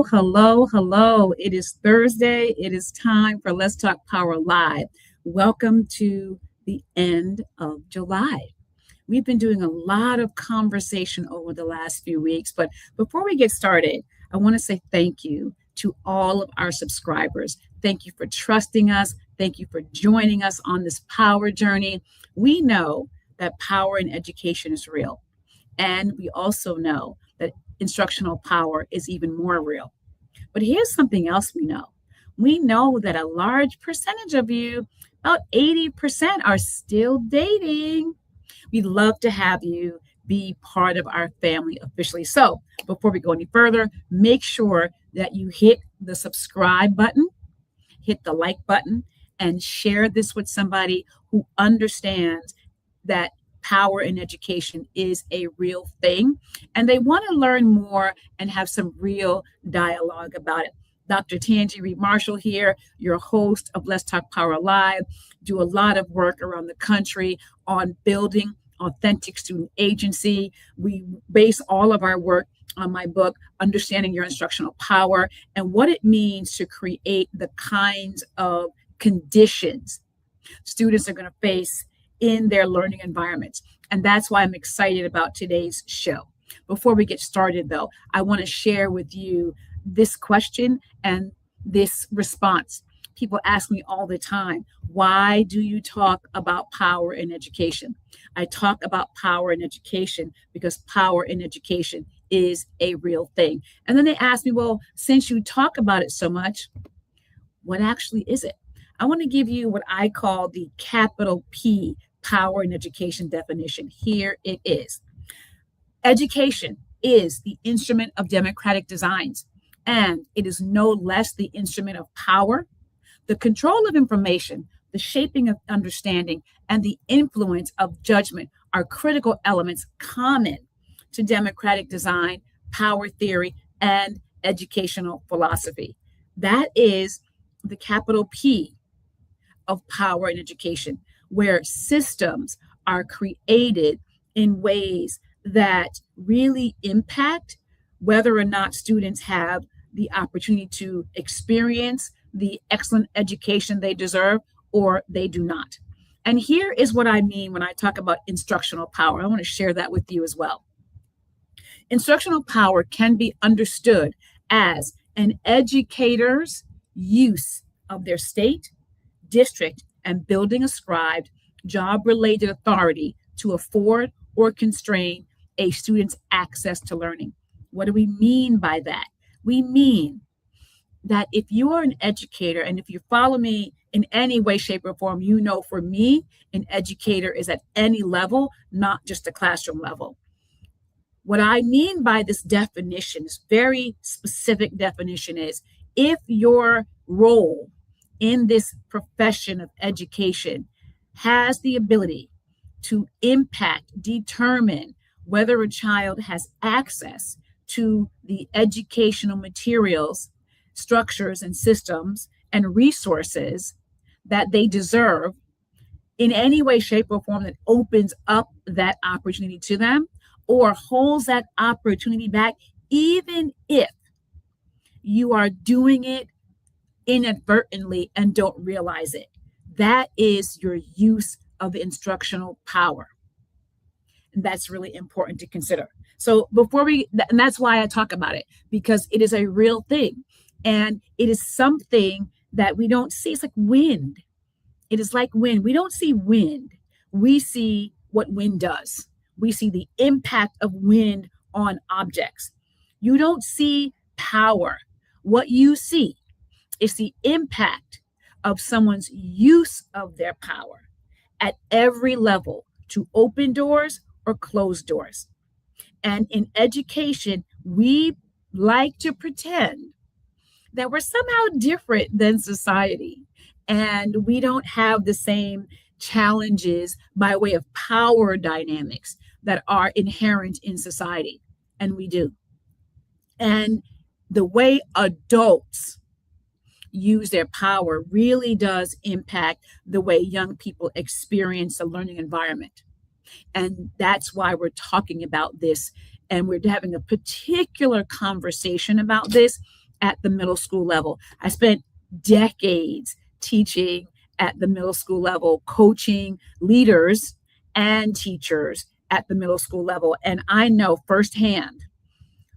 Hello. It is Thursday. It is time for Let's Talk Power Live. Welcome to the end of July. We've been doing a lot of conversation over the last few weeks, but before we get started, I want to say thank you to all of our subscribers. Thank you for trusting us. Thank you for joining us on this power journey. We know that power in education is real, and we also know that instructional power is even more real. But here's something else we know. We know that a large percentage of you, about 80%, are still dating. We'd love to have you be part of our family officially. So before we go any further, make sure that you hit the subscribe button, hit the like button, and share this with somebody who understands that power in education is a real thing, and they want to learn more and have some real dialogue about it. Dr. Tangi Reed Marshall here, your host of Let's Talk Power Live, do a lot of work around the country on building authentic student agency. We base all of our work on my book, Understanding Your Instructional Power, and what it means to create the kinds of conditions students are going to face in their learning environments. And that's why I'm excited about today's show. Before we get started, though, I want to share with you this question and this response. People ask me all the time, why do you talk about power in education? I talk about power in education because power in education is a real thing. And then they ask me, well, since you talk about it so much, what actually is it? I want to give you what I call the capital P power in education definition. Here it is. Education is the instrument of democratic designs, and it is no less the instrument of power. The control of information, the shaping of understanding, and the influence of judgment are critical elements common to democratic design, power theory, and educational philosophy. That is the capital P of power in education, where systems are created in ways that really impact whether or not students have the opportunity to experience the excellent education they deserve or they do not. And here is what I mean when I talk about instructional power. I want to share that with you as well. Instructional power can be understood as an educator's use of their state, district, and building ascribed job-related authority to afford or constrain a student's access to learning. What do we mean by that? We mean that if you are an educator, and if you follow me in any way, shape, or form, you know for me, an educator is at any level, not just a classroom level. What I mean by this definition, this very specific definition, is if your role in this profession of education has the ability to impact, determine whether a child has access to the educational materials, structures, and systems and resources that they deserve in any way, shape, or form that opens up that opportunity to them or holds that opportunity back, even if you are doing it inadvertently and don't realize it. That is your use of instructional power. And that's really important to consider. So and that's why I talk about it, because it is a real thing. And it is something that we don't see. It's like wind. It is like wind. We don't see wind. We see what wind does. We see the impact of wind on objects. You don't see power. What you see is the impact of someone's use of their power at every level to open doors or close doors. And in education, we like to pretend that we're somehow different than society, and we don't have the same challenges by way of power dynamics that are inherent in society, and we do. And the way adults use their power really does impact the way young people experience the learning environment. And that's why we're talking about this. And we're having a particular conversation about this at the middle school level. I spent decades teaching at the middle school level, coaching leaders and teachers at the middle school level. And I know firsthand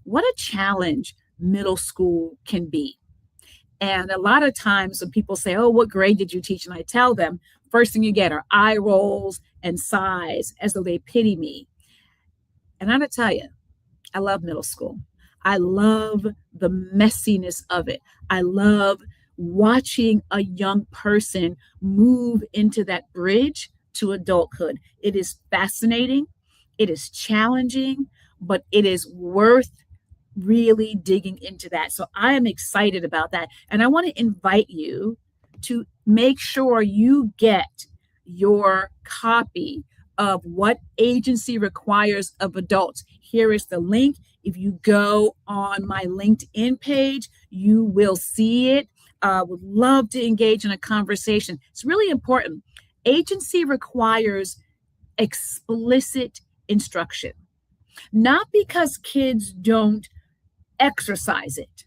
what a challenge middle school can be. And a lot of times when people say, oh, what grade did you teach? And I tell them, first thing you get are eye rolls and sighs as though they pity me. And I'm going to tell you, I love middle school. I love the messiness of it. I love watching a young person move into that bridge to adulthood. It is fascinating. It is challenging, but it is worth really digging into that. So I am excited about that. And I want to invite you to make sure you get your copy of What Agency Requires of Adults. Here is the link. If you go on my LinkedIn page, you will see it. Would love to engage in a conversation. It's really important. Agency requires explicit instruction, not because kids don't exercise it.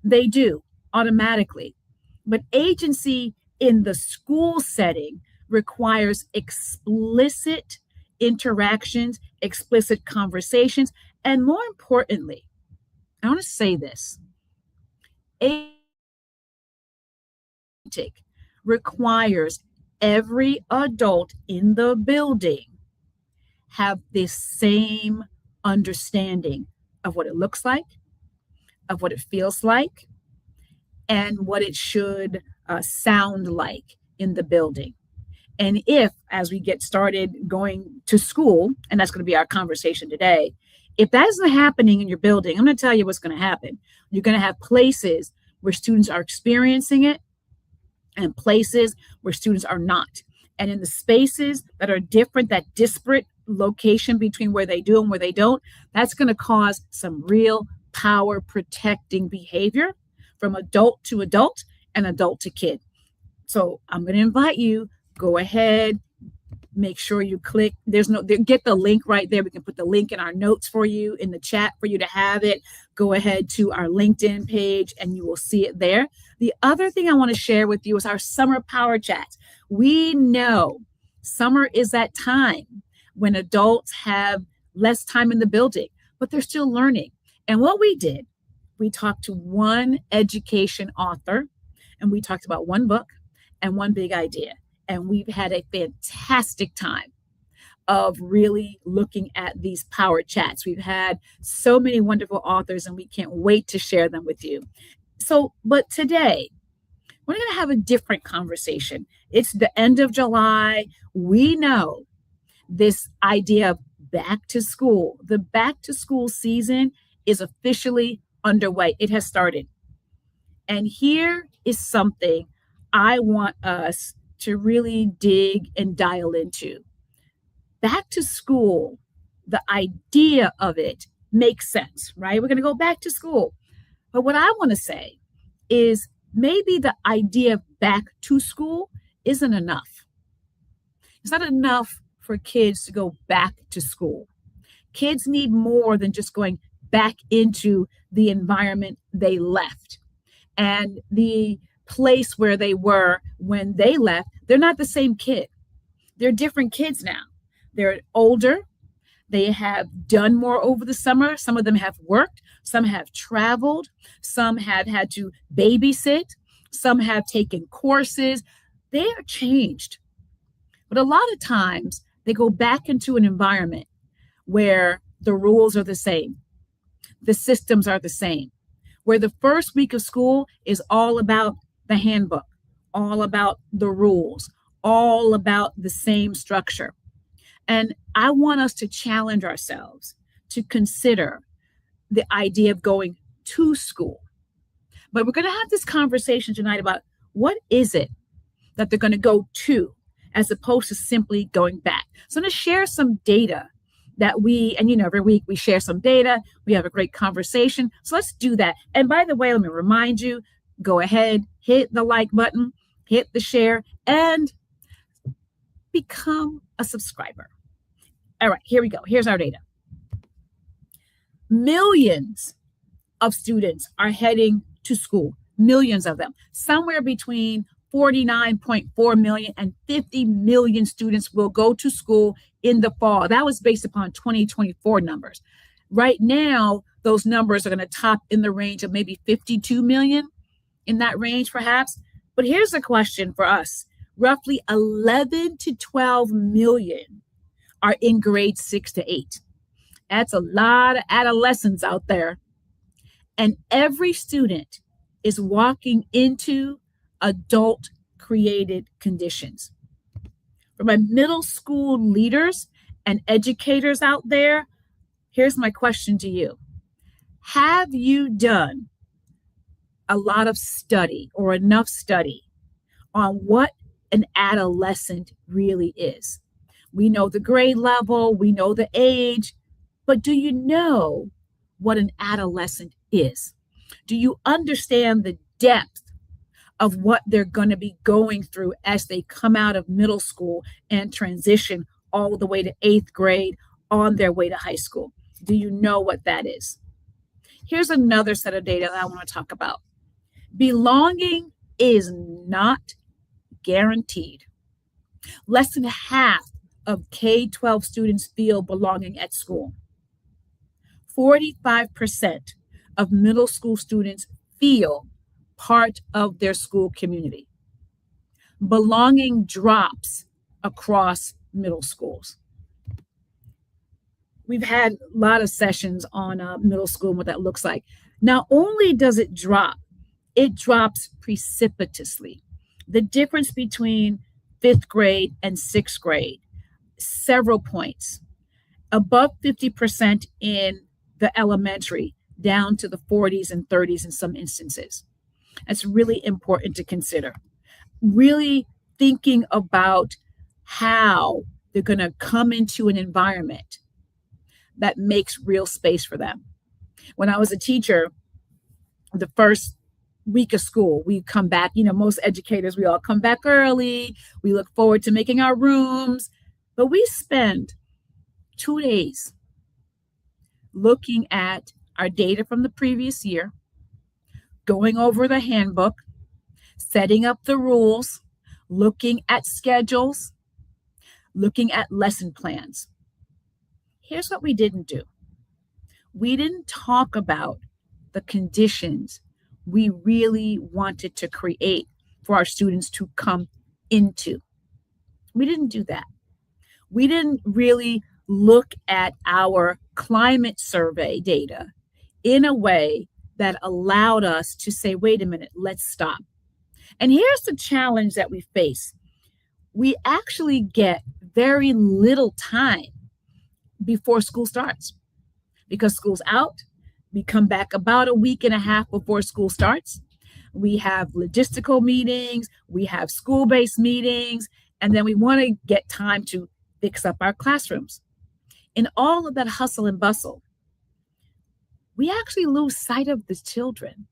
They do automatically. But agency in the school setting requires explicit interactions, explicit conversations, and more importantly, I want to say this, requires every adult in the building have this same understanding of what it looks like, of what it feels like, and what it should sound like in the building. And if, as we get started going to school, and that's going to be our conversation today, if that isn't happening in your building, I'm going to tell you what's going to happen. You're going to have places where students are experiencing it and places where students are not. And in the spaces that are different, that disparate location between where they do and where they don't, that's going to cause some real power protecting behavior from adult to adult and adult to kid. So I'm going to invite you, go ahead, make sure you click. Get the link right there. We can put the link in our notes for you in the chat for you to have it. Go ahead to our LinkedIn page and you will see it there. The other thing I want to share with you is our summer power chats. We know summer is that time when adults have less time in the building, but they're still learning. And what we did, we talked to one education author and we talked about one book and one big idea. And we've had a fantastic time of really looking at these power chats. We've had so many wonderful authors and we can't wait to share them with you. So, but today, we're going to have a different conversation. It's the end of July. We know this idea of back to school. The back to school season is officially underway. It has started. And here is something I want us to really dig and dial into. Back to school, the idea of it makes sense, right? We're going to go back to school. But what I want to say is maybe the idea of back to school isn't enough. It's not enough for kids to go back to school. Kids need more than just going back into the environment they left. And the place where they were when they left, they're not the same kid. They're different kids now. They're older. They have done more over the summer. Some of them have worked. Some have traveled. Some have had to babysit. Some have taken courses. They are changed. But a lot of times they go back into an environment where the rules are the same. The systems are the same. Where the first week of school is all about the handbook, all about the rules, all about the same structure. And I want us to challenge ourselves to consider the idea of going to school. But we're going to have this conversation tonight about what is it that they're going to go to as opposed to simply going back. So I'm going to share some data that every week we share some data. We have a great conversation. So let's do that. And by the way, let me remind you, go ahead, hit the like button, hit the share, and become a subscriber. All right, here we go. Here's our data. Millions of students are heading to school, millions of them. Somewhere between 49.4 million and 50 million students will go to school in the fall. That was based upon 2024 numbers. Right now, those numbers are going to top in the range of maybe 52 million, in that range perhaps. But here's the question for us. Roughly 11 to 12 million are in grades 6 to 8. That's a lot of adolescents out there. And every student is walking into adult created conditions. For my middle school leaders and educators out there, here's my question to you. Have you done a lot of study or enough study on what an adolescent really is? We know the grade level, we know the age, but do you know what an adolescent is? Do you understand the depth of what they're going to be going through as they come out of middle school and transition all the way to 8th grade on their way to high school? Do you know what that is? Here's another set of data that I want to talk about. Belonging is not guaranteed. Less than half of K-12 students feel belonging at school. 45% of middle school students feel part of their school community. Belonging drops across middle schools. We've had a lot of sessions on middle school and what that looks like. Not only does it drop, it drops precipitously. The difference between 5th grade and 6th grade, several points. Above 50% in the elementary, down to the 40s and 30s in some instances. That's really important to consider. Really thinking about how they're going to come into an environment that makes real space for them. When I was a teacher, the first week of school, we come back, most educators, we all come back early. We look forward to making our rooms, but we spend 2 days looking at our data from the previous year, going over the handbook, setting up the rules, looking at schedules, looking at lesson plans. Here's what we didn't do. We didn't talk about the conditions we really wanted to create for our students to come into. We didn't do that. We didn't really look at our climate survey data in a way that allowed us to say, wait a minute, let's stop. And here's the challenge that we face. We actually get very little time before school starts because school's out. We come back about a week and a half before school starts. We have logistical meetings, we have school-based meetings, and then we want to get time to fix up our classrooms. In all of that hustle and bustle, we actually lose sight of the children.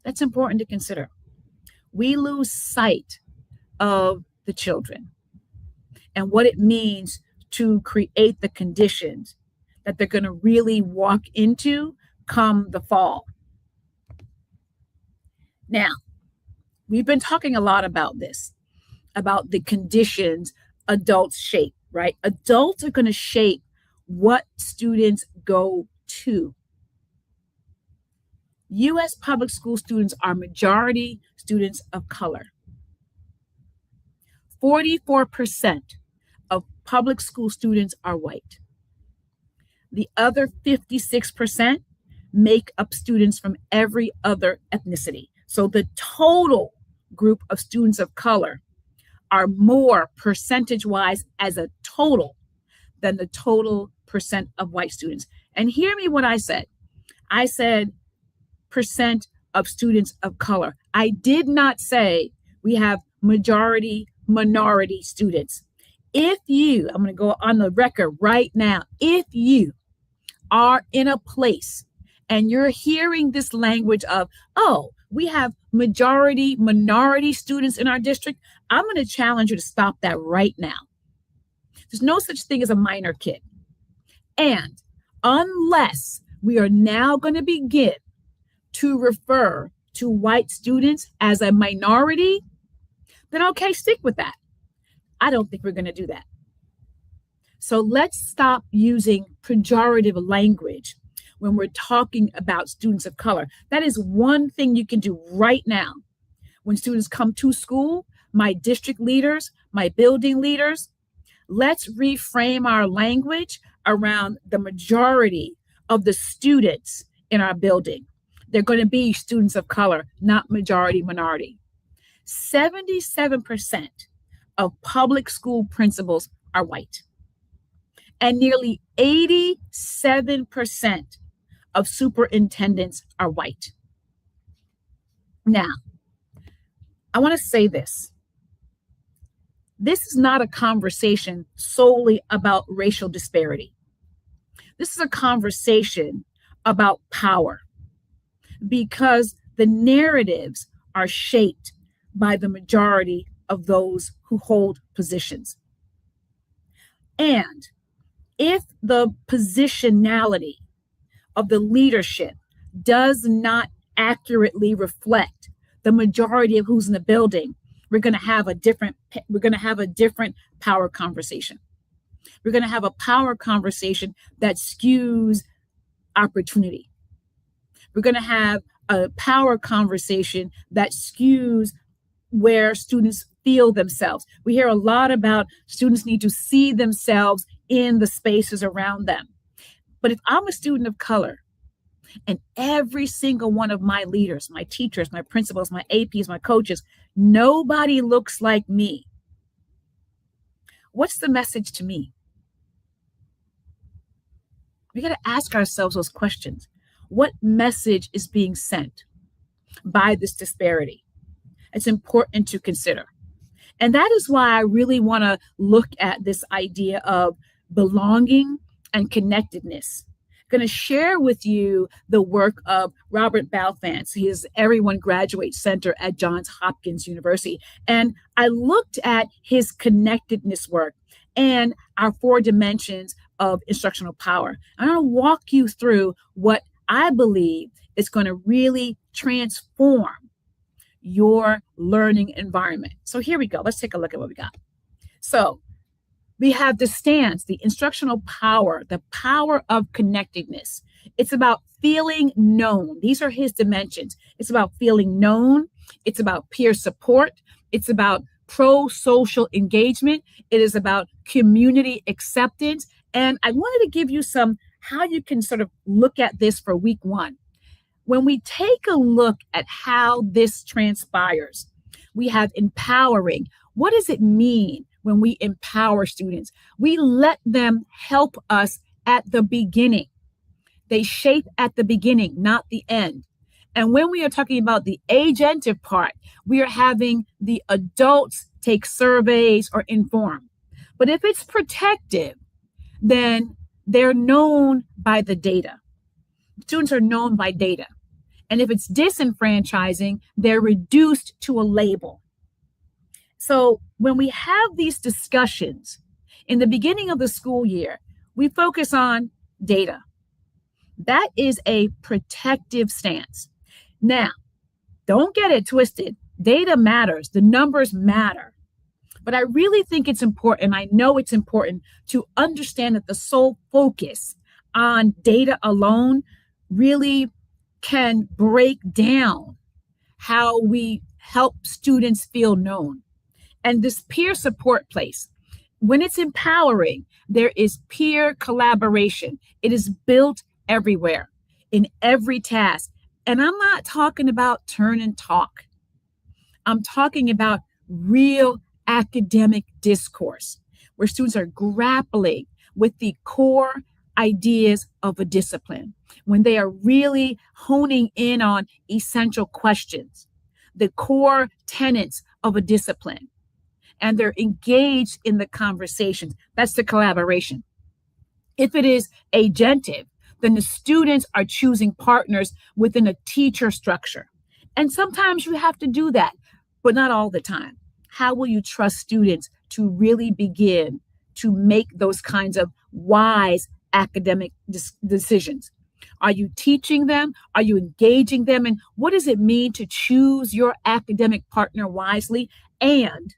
That's important to consider. We lose sight of the children and what it means to create the conditions that they're going to really walk into come the fall. Now, we've been talking a lot about this, about the conditions adults shape, right? Adults are going to shape what students go to. U.S. public school students are majority students of color. 44% of public school students are white. The other 56% make up students from every other ethnicity. So the total group of students of color are more percentage-wise as a total than the total percent of white students. And hear me what I said. I said percent of students of color. I did not say we have majority minority students. If you, I'm going to go on the record right now, if you are in a place and you're hearing this language of, oh, we have majority minority students in our district, I'm going to challenge you to stop that right now. There's no such thing as a minor kid. And unless we are now going to begin to refer to white students as a minority, then okay, stick with that. I don't think we're going to do that. So let's stop using pejorative language when we're talking about students of color. That is one thing you can do right now. When students come to school, my district leaders, my building leaders, let's reframe our language around the majority of the students in our building. They're going to be students of color, not majority minority. 77% of public school principals are white. And nearly 87% of superintendents are white. Now, I want to say this. This is not a conversation solely about racial disparity. This is a conversation about power, because the narratives are shaped by the majority of those who hold positions. And if the positionality of the leadership does not accurately reflect the majority of who's in the building, we're going to have a different power conversation. We're going to have a power conversation that skews opportunity. We're going to have a power conversation that skews where students feel themselves. We hear a lot about students need to see themselves in the spaces around them. But if I'm a student of color and every single one of my leaders, my teachers, my principals, my APs, my coaches, nobody looks like me, what's the message to me? We got to ask ourselves those questions. What message is being sent by this disparity? It's important to consider. And that is why I really want to look at this idea of belonging and connectedness. I'm going to share with you the work of Robert Balfance. He is Everyone Graduate Center at Johns Hopkins University. And I looked at his connectedness work and our 4 dimensions of instructional power. I'm going to walk you through what I believe is going to really transform your learning environment. So here we go. Let's take a look at what we got. So we have the stance, the instructional power, the power of connectedness. It's about feeling known. These are his dimensions. It's about feeling known. It's about peer support. It's about pro-social engagement. It is about community acceptance. And I wanted to give you some how you can sort of look at this for week 1. When we take a look at how this transpires, we have empowering. What does it mean when we empower students? We let them help us at the beginning. They shape at the beginning, not the end. And when we are talking about the agentive part, we are having the adults take surveys or inform. But if it's protective, then they're known by the data. Students are known by data. And if it's disenfranchising, they're reduced to a label. So when we have these discussions in the beginning of the school year, we focus on data. That is a protective stance. Now, don't get it twisted. Data matters. The numbers matter. But I really think it's important, I know it's important, to understand that the sole focus on data alone really can break down how we help students feel known. And this peer support place, when it's empowering, there is peer collaboration. It is built everywhere, in every task. And I'm not talking about turn and talk. I'm talking about real academic discourse, where students are grappling with the core ideas of a discipline, when they are really honing in on essential questions, the core tenets of a discipline, and they're engaged in the conversations. That's the collaboration. If it is agentive, then the students are choosing partners within a teacher structure. And sometimes you have to do that, but not all the time. How will you trust students to really begin to make those kinds of wise academic decisions? Are you teaching them? Are you engaging them? And what does it mean to choose your academic partner wisely and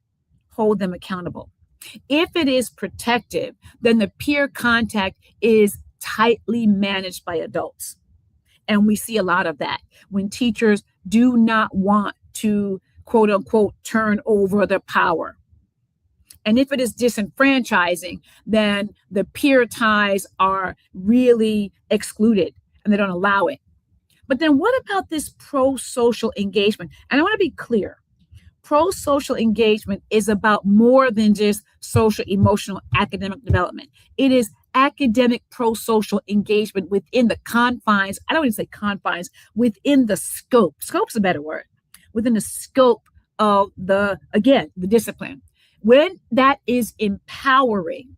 hold them accountable? If it is protective, then the peer contact is tightly managed by adults. And we see a lot of that when teachers do not want to, quote unquote, turn over the power. And if it is disenfranchising, then the peer ties are really excluded and they don't allow it. But then what about this pro-social engagement? And I want to be clear. Pro-social engagement is about more than just social, emotional, academic development. It is academic pro-social engagement within the confines. I don't even say confines, within the scope. Scope's a better word. Within the scope of the discipline. When that is empowering,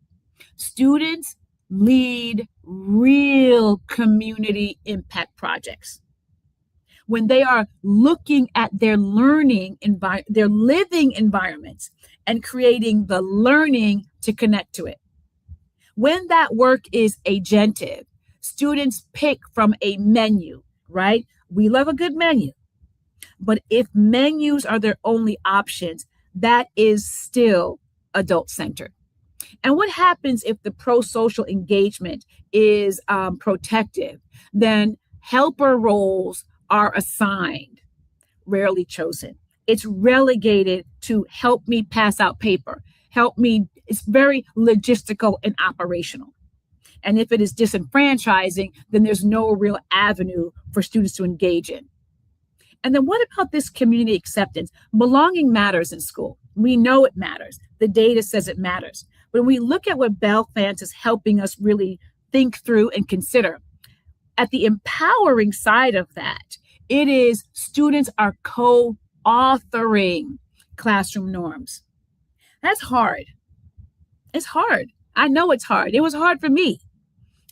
students lead real community impact projects. When they are looking at their their living environments and creating the learning to connect to it. When that work is agentive, students pick from a menu, right? We love a good menu. But if menus are their only options, that is still adult-centered. And what happens if the pro-social engagement is protective? Then helper roles are assigned, rarely chosen. It's relegated to help me pass out paper, help me. It's very logistical and operational. And if it is disenfranchising, then there's no real avenue for students to engage in. And then what about this community acceptance? Belonging matters in school. We know it matters. The data says it matters. When we look at what Belfance is helping us really think through and consider, at the empowering side of that, it is students are co-authoring classroom norms. That's hard. It's hard. I know it's hard. It was hard for me.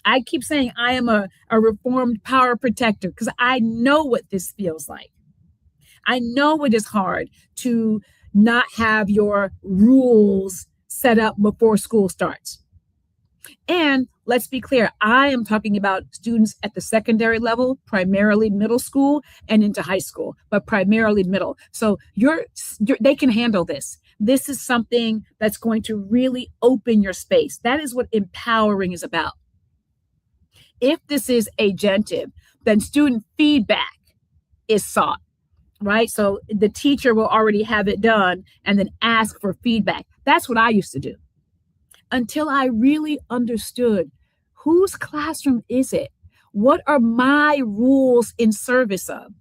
I keep saying I am a reformed power protector because I know what this feels like. I know it is hard to not have your rules set up before school starts. And let's be clear, I am talking about students at the secondary level, primarily middle school and into high school, but primarily middle. So they can handle this. This is something that's going to really open your space. That is what empowering is about. If this is agentive, then student feedback is sought, right? So the teacher will already have it done and then ask for feedback. That's what I used to do until I really understood whose classroom is it? What are my rules in service of?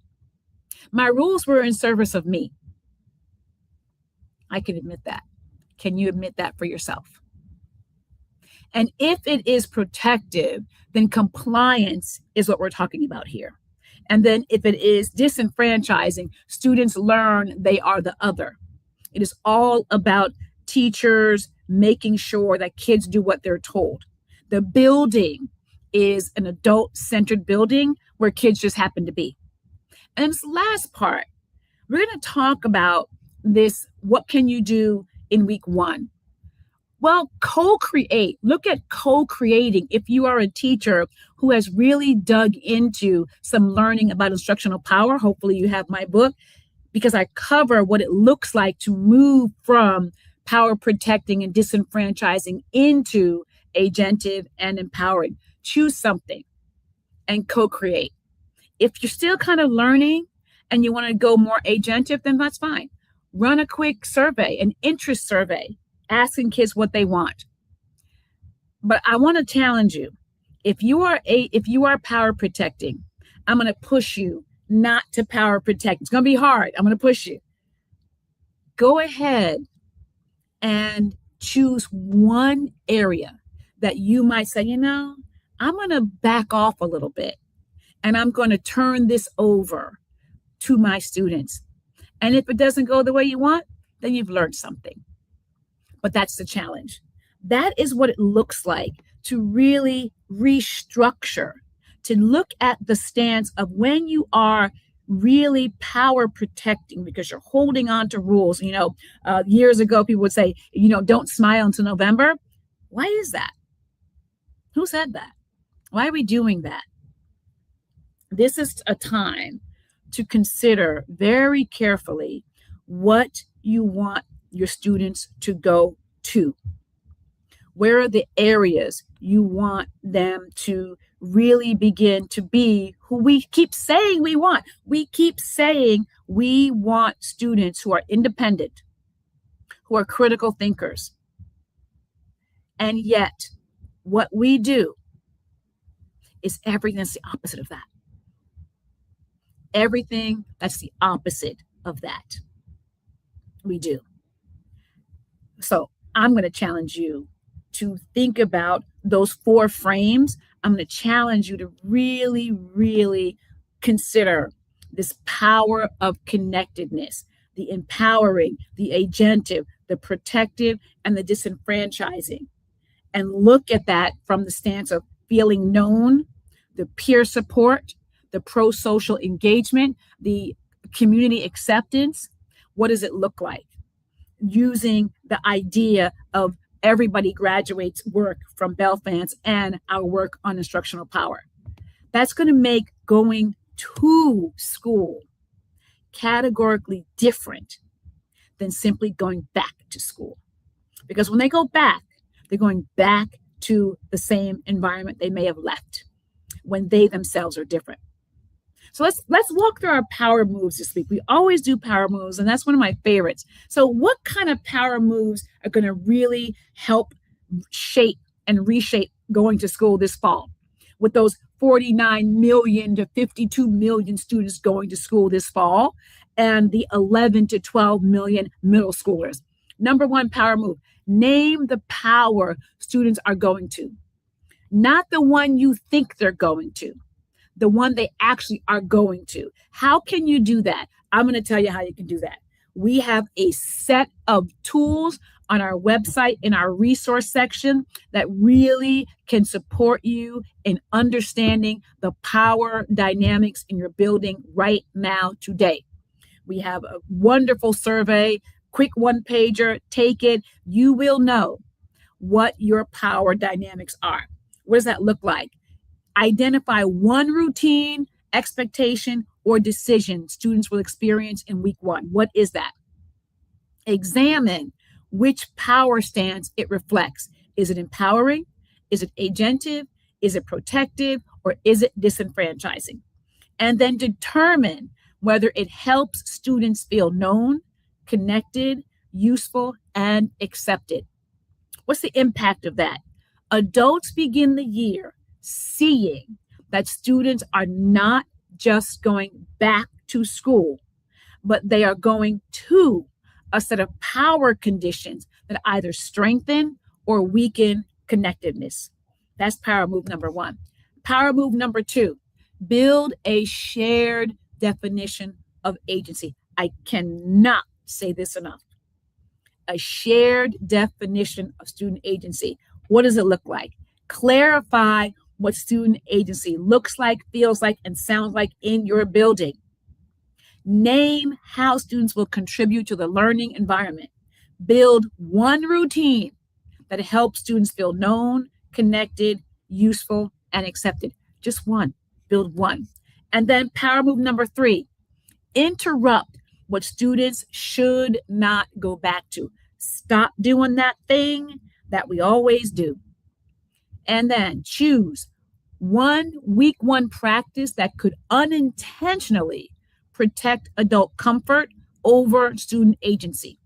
My rules were in service of me. I can admit that. Can you admit that for yourself? And if it is protective, then compliance is what we're talking about here. And then if it is disenfranchising, students learn they are the other. It is all about teachers making sure that kids do what they're told. The building is an adult-centered building where kids just happen to be. And this last part, we're going to talk about this, what can you do in week 1? Well, co-create. Look at co-creating. If you are a teacher who has really dug into some learning about instructional power, hopefully you have my book, because I cover what it looks like to move from power protecting and disenfranchising into agentive and empowering. Choose something and co-create. If you're still kind of learning and you want to go more agentive, then that's fine. Run a quick survey, an interest survey, asking kids what they want. But I want to challenge you. If you are power protecting, I'm going to push you not to power protect. It's going to be hard. I'm going to push you. Go ahead and choose one area that you might say, I'm going to back off a little bit and I'm going to turn this over to my students. And if it doesn't go the way you want, then you've learned something. But that's the challenge. That is what it looks like to really restructure, to look at the stance of when you are really power protecting because you're holding on to rules. Years ago, people would say, don't smile until November. Why is that? Who said that? Why are we doing that? This is a time to consider very carefully what you want your students to go to. Where are the areas you want them to really begin to be who we keep saying we want? We keep saying we want students who are independent, who are critical thinkers. And yet, what we do is everything that's the opposite of that. Everything that's the opposite of that, we do. So I'm going to challenge you to think about those 4 frames. I'm going to challenge you to really, really consider this power of connectedness, the empowering, the agentive, the protective, and the disenfranchising. And look at that from the stance of feeling known, the peer support, the pro-social engagement, the community acceptance. What does it look like? Using the idea of everybody graduates work from Belfance and our work on instructional power. That's going to make going to school categorically different than simply going back to school. Because when they go back, they're going back to the same environment they may have left when they themselves are different. So let's walk through our power moves this week. We always do power moves, and that's one of my favorites. So what kind of power moves are going to really help shape and reshape going to school this fall with those 49 million to 52 million students going to school this fall and the 11 to 12 million middle schoolers? Number 1 power move: name the power students are going to, not the one you think they're going to, the one they actually are going to. How can you do that? I'm going to tell you how you can do that. We have a set of tools on our website in our resource section that really can support you in understanding the power dynamics in your building right now, today. We have a wonderful survey, quick 1-pager. Take it. You will know what your power dynamics are. What does that look like? Identify one routine, expectation, or decision students will experience in week 1. What is that? Examine which power stance it reflects. Is it empowering? Is it agentive? Is it protective? Or is it disenfranchising? And then determine whether it helps students feel known, connected, useful, and accepted. What's the impact of that? Adults begin the year seeing that students are not just going back to school, but they are going to a set of power conditions that either strengthen or weaken connectedness. That's power move number 1. Power move number 2, build a shared definition of agency. I cannot say this enough. A shared definition of student agency. What does it look like? Clarify what student agency looks like, feels like, and sounds like in your building. Name how students will contribute to the learning environment. Build one routine that helps students feel known, connected, useful, and accepted. Just one. Build one. And then power move number 3, interrupt what students should not go back to. Stop doing that thing that we always do. And then choose one week 1 practice that could unintentionally protect adult comfort over student agency.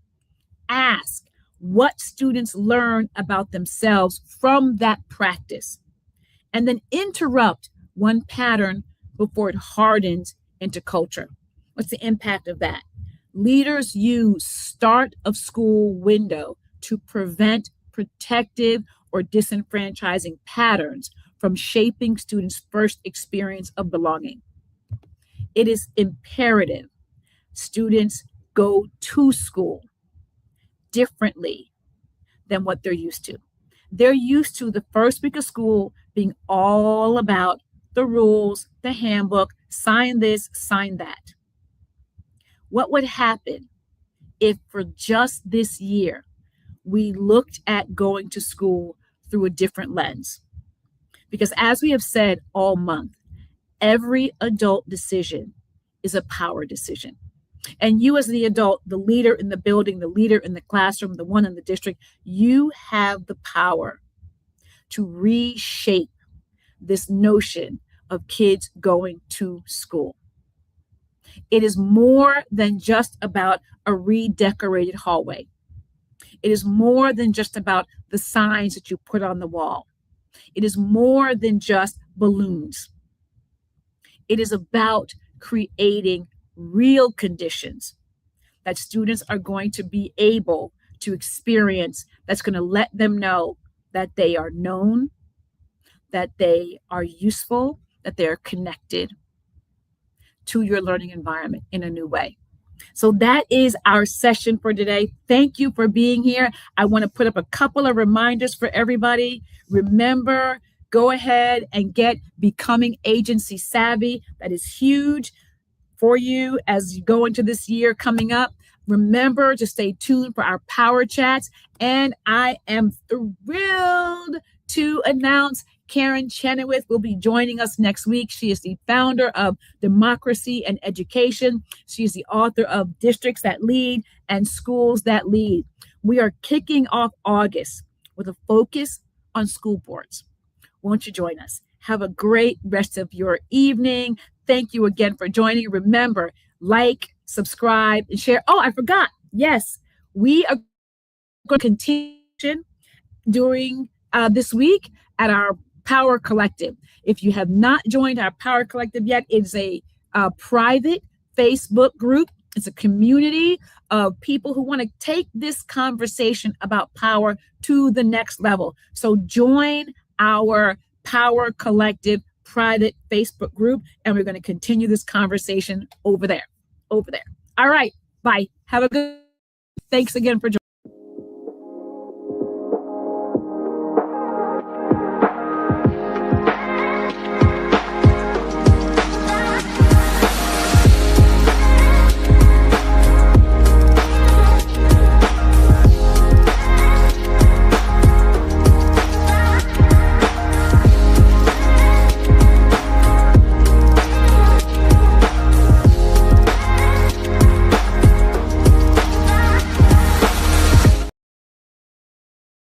Ask what students learn about themselves from that practice. And then interrupt one pattern before it hardens into culture. What's the impact of that? Leaders use start of school window to prevent protective or disenfranchising patterns from shaping students' first experience of belonging. It is imperative students go to school differently than what they're used to. They're used to the first week of school being all about the rules, the handbook, sign this, sign that. What would happen if for just this year we looked at going to school through a different lens? Because as we have said all month, Every adult decision is a power decision. And you, as the adult, the leader in the building, the leader in the classroom, the one in the district, you have the power to reshape this notion of kids going to school. It is more than just about a redecorated hallway. It is more than just about the signs that you put on the wall. It is more than just balloons. It is about creating real conditions that students are going to be able to experience, that's going to let them know that they are known, that they are useful, that they're connected to your learning environment in a new way. So that is our session for today. Thank you for being here. I want to put up a couple of reminders for everybody. Remember, go ahead and get Becoming Agency Savvy. That is huge for you as you go into this year coming up. Remember to stay tuned for our Power Chats. And I am thrilled to announce Karen Chenoweth will be joining us next week. She is the founder of Democracy and Education. She is the author of Districts That Lead and Schools That Lead. We are kicking off August with a focus on school boards. Won't you join us? Have a great rest of your evening. Thank you again for joining. Remember, like, subscribe, and share. Oh, I forgot. Yes, we are going to continue during this week at our Power Collective. If you have not joined our Power Collective yet, it's a private Facebook group. It's a community of people who want to take this conversation about power to the next level. So join our Power Collective private Facebook group, and we're going to continue this conversation over there. All right. Bye. Have a good. Thanks again for joining.